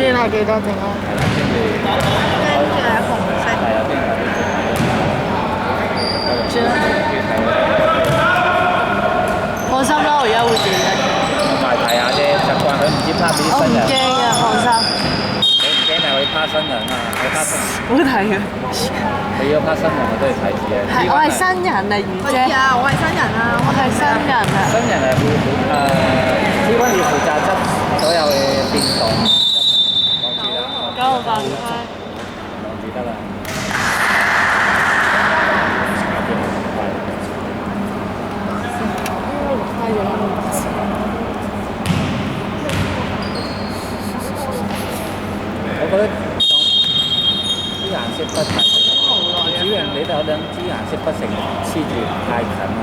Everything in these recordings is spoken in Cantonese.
磚係幾多整啊？係啦，跟住係紅色。係啊，跟住磚啦。放心啦，我而家會記得。同埋睇下啫，習慣佢唔知趴俾啲我唔新人。驚啊，放心。你唔驚，但係佢趴新人啊，佢趴新人。好睇嘅。佢要趴新人，我都係睇住嘅。係，我係新人啊，如姐。係啊，我係新人啊，我係新人啊。新人係會T1要負責執所有嘅變動，望住啦，九號飯開。望住得啦。開咗啦。我覺得啲顏色不齊，主要你哋有兩支顏色不成黐住太近啦。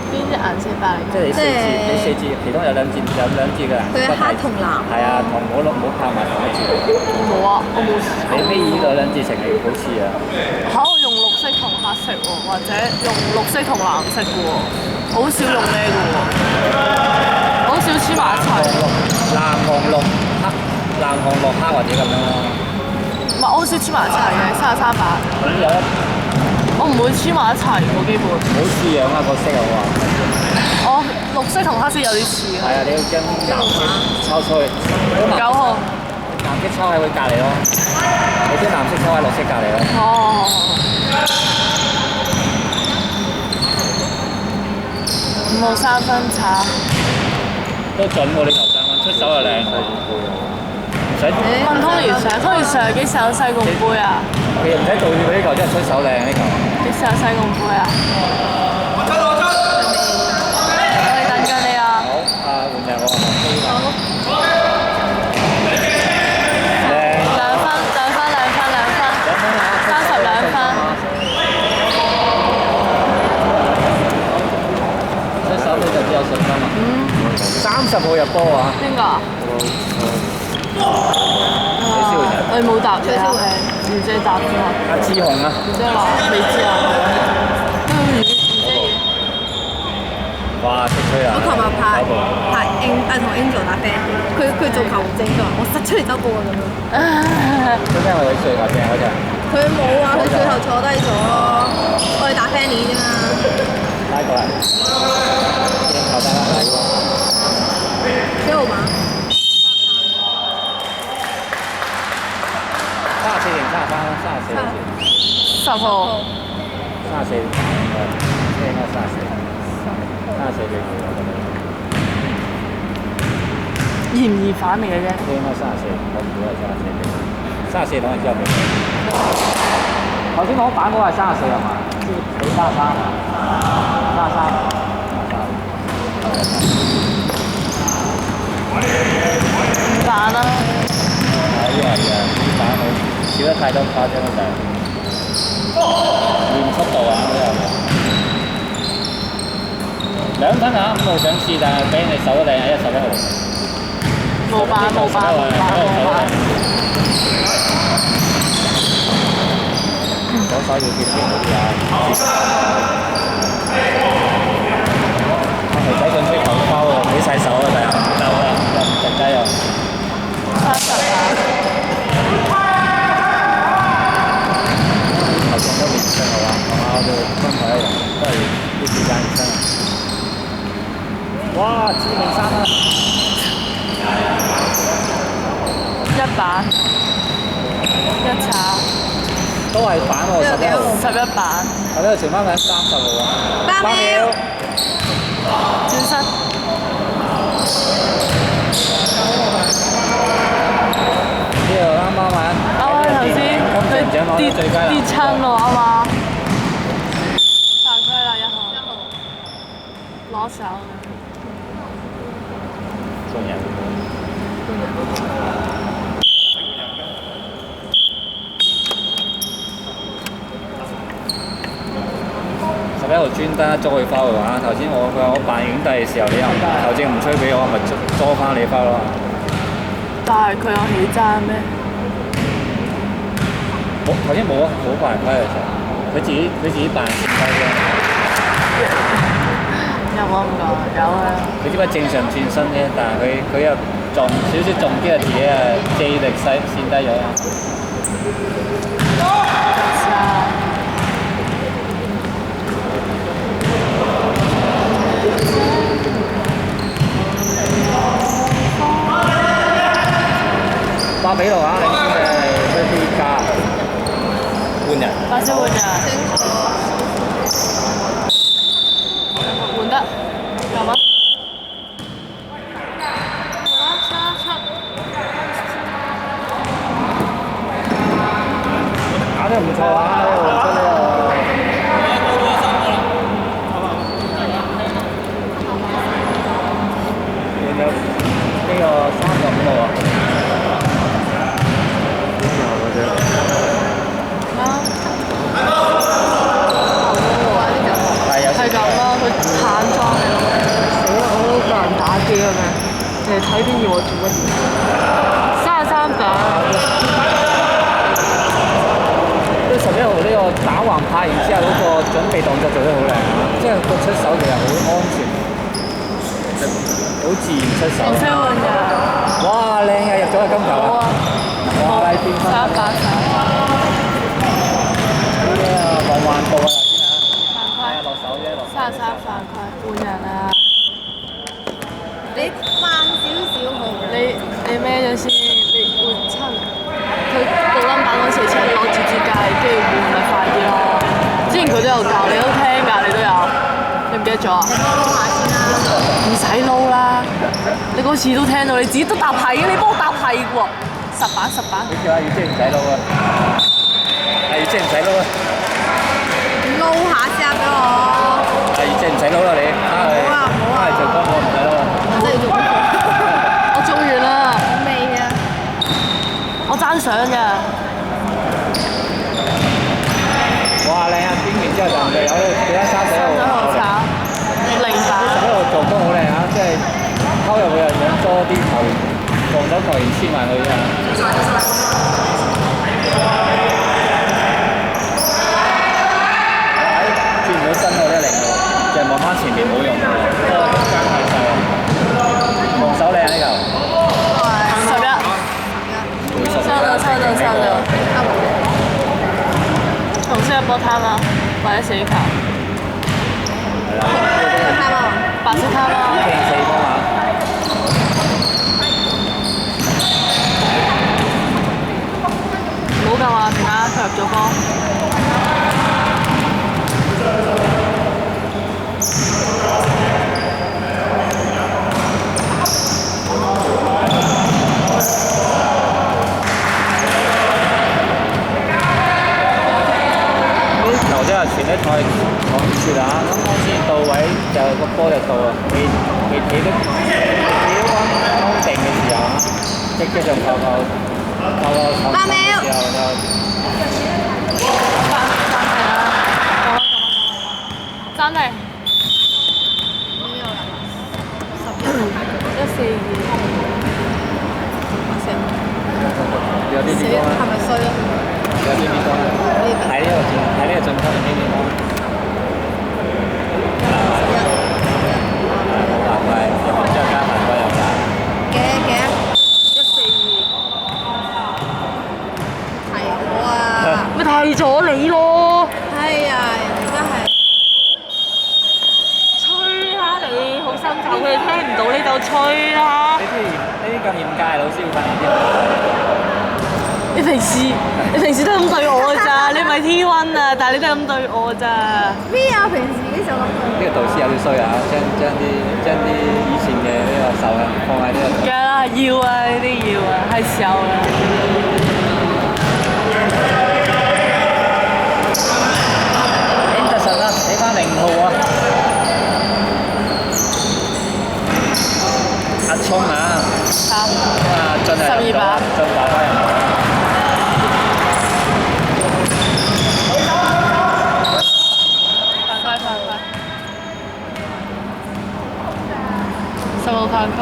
邊隻顏色白嚟？即係你四支，其中有兩支嘅顏色。佢係黑同藍。係啊，同冇拍埋同一支。冇啊，我冇。你尾二嗰兩支成係好似啊。嚇！我用綠色同黑色喎，或者用綠色同藍色嘅喎，好少用咩嘅喎，好少黐埋一齊。藍紅綠黑，藍紅綠黑或者咁樣咯。唔係，我好少黐埋一齊嘅33版。咁有一我唔會黐埋一齊喎，基本。好似樣啊個色啊喎。我綠色同黑色有啲似。係啊，你要將藍色抽出去。9號。藍色抽喺佢隔離咯，你將藍色抽喺綠色隔離咯。哦。5號3分橙。都準喎，你頭3分出手又靚。唔使問Tony Sir 幾時有世共杯啊？佢又唔使道歉，呢球真係出手靚呢球。幾時有世共杯啊？我哋等緊你啊！好，換人喎。好。靚。2分，32分。出手你就只有信心啊！30號入波啊！邊個啊？李思煥我哋冇答你啊，係如姐答咗啊。阿志雄啊！如姐話未知啊。如姐嘢。哇！識吹啊！我琴日同 Angel 打 friend，佢做球證，佢話我實出嚟走步啊咁樣。做咩？佢最後正嗰隻。佢冇啊，佢最後坐低咗，我哋打 friend 啫嘛。拉過嚟。鏡頭大家睇喎。幾號碼？34定33？34好似。10號。34，應該34俾佢我覺得。嫌疑犯嚟嘅啫。應該34，我估係34俾佢。34等佢之後俾佢。頭先我版嗰個係34係嘛？你33啊？33。反啦。係啊，啲版好少得太多誇張啦就係。練速度啊都有嘅。2分啊，5號想試，但係俾你手都靚喺11號。冇版。左手要貼貼好啲啊！肥仔進出球包喎，俾晒手啊！第日唔夠啦，又唔值雞又。頭撞都未出係嘛？我哋分開喺度，都係啲時間出。哇！致命3分。1版。1炒。都係反喎，11號。11版。我呢度傳翻緊30號啊。8秒。轉身。呢度啱啱啊！頭先佢跌親咯啊嘛。犯規啦1號。攞手。中人。11號專登捉佢翻去玩，頭先佢話我扮影帝嘅時候，你又球證唔吹俾我，咪捉翻你翻咯。但係佢有起爭咩？冇頭先冇啊，冇犯規其實，佢自己扮前規啫。有冇咁講？有啊。佢只不過正常轉身啫，但係佢又重少少重啲嘅自己嘅記憶力細線低咗啦。巴比路啊，領先嘅菲菲加換人。巴西換人，換得有嗎？打得唔錯啊！呢個出呢個。有呢個35號啊！係咁啦，佢坦裝嚟咯。死啦！我都教人打機咁樣，淨係睇邊要我做乜嘢？33分。呢11號呢個打橫拍，然之後嗰個準備動作做得好靚啊！即係個出手其實好安全，好自然出手。紅色換人。哇！靚嘅入咗個金球啊！哇！拉邊分。3把手。呢個夢幻步啊！犯規。落手啫，落手。33犯規，換人啊！你慢少少好。你咩咗先？你換親。佢報冧板嗰時出攞住支戒，跟住換咪快啲咯。之前佢都有教，你都聽㗎，你都有。你唔記得咗啊？你幫我撈下先啦。唔使撈啦，你嗰次都聽到，你自己都答係嘅，你幫我答係喎。10板。你叫阿月姐唔使撈啊！阿月姐唔使撈啊！撈下先啊，俾我。阿月姐唔使撈啦，你翻去翻去做功課唔使撈啊！我真係要做功課。我做完啦，未啊？我爭相㗎。哇！靚啊！邊完之後就唔係有其他3仔3號炒0板。11號做工好靚啊！即係溝入去又想多啲球員，防守球員黐埋佢啫。轉唔到身喎，呢個0號，就係望翻前面冇用，個空間太細啊！防守靚呢球。11。紅色一波攤啦，或者死球。係啦。白色攤啦。4波啊！唔好咁話停啦，佢入咗波。球都係傳得太趕絕啊！啱啱先到位就個波就到啊，未企得安定嘅時候啊，即係上球球嘅時候就真係。有啲點講啊？係咪衰啊？有啲點講啊？睇呢個進級嘅邊點講？犯規，入完之後加犯規又加。幾142。提我啊！咪提咗你咯！哎呀，人哋真係吹啦你，好心咒，佢哋聽唔到你就吹啦。呢啲咁嚴格嘅老師會發現啲。你平時都係咁對我咋？你咪 T1啊，但係你都係咁對我咋？咩啊？平時幾時咁對？呢個導師有啲衰啊！將啲以前嘅呢個仇恨放喺呢個。梗係要啊！呢啲要啊，係時候啦。Anderson 啊，起翻0號啊！阿聰啊！進係12把。進把開。10號犯規。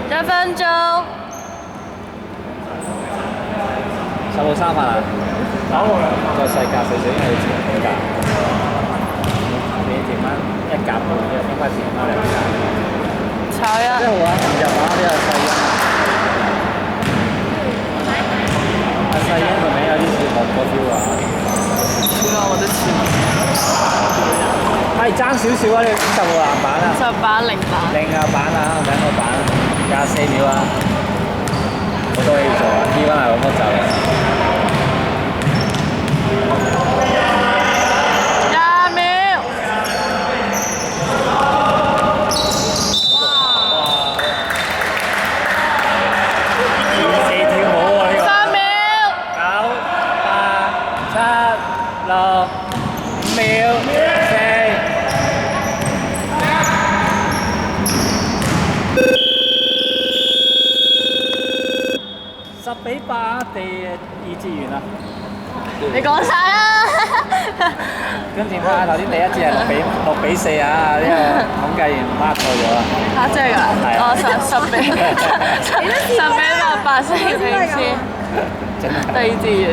1分鐘。10號3犯啊！個世界最少應該要前幾格。蚊一格半嘅，應該2蚊2格。炒一即係好啊，唔入啊呢個細音。阿細音個名有啲似韓國 feel 啊。知道我的錢。係爭少少啊！你50號籃板啊18、08。0啊板啊，2個板，24秒啊！好多嘢要做啊！T1係咁多走啊！20秒。4跳舞喎呢個。3秒。9、8、7、6、5秒、4。10比8，第二節完啦。你講晒啦。跟住翻頭先第一節係6比4啊！呢個統計員 mark 錯咗啊！嚇真係㗎？係啊哦，10比10比8，8勝領先。真係。第二節完。